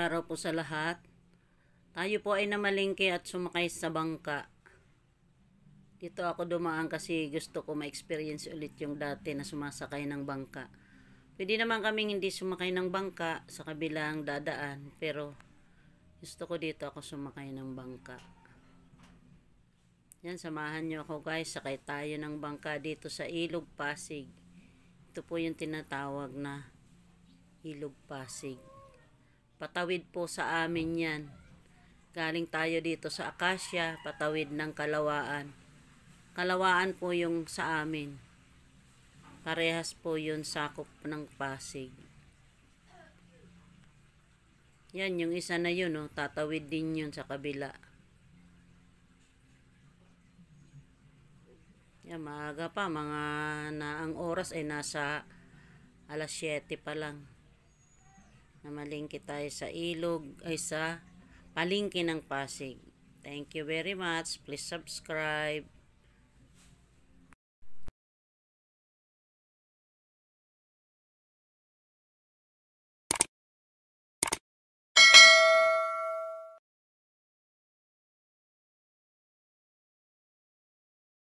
araw po sa lahat. Tayo po ay namalingki at sumakay sa bangka. Dito ako dumaan kasi gusto ko ma-experience ulit yung dati na sumasakay ng bangka. Pwede naman kaming hindi sumakay ng bangka sa kabilang dadaan, pero gusto ko dito ako sumakay ng bangka. Yan, samahan nyo ako guys, sakay tayo ng bangka dito sa Ilog Pasig. Ito po yung tinatawag na Ilog Pasig. Patawid po sa amin yan. Galing tayo dito sa Acacia, patawid ng Kalawaan. Kalawaan po yung sa amin. Parehas po yun sakop ng Pasig. Yan, yung isa na yun, oh, tatawid din yun sa kabila. Yan, maaga pa, mga ang oras ay nasa alas 7 pa lang. Namalingki tayo sa ilog, ay sa palengke ng Pasig. Thank you very much. Please subscribe.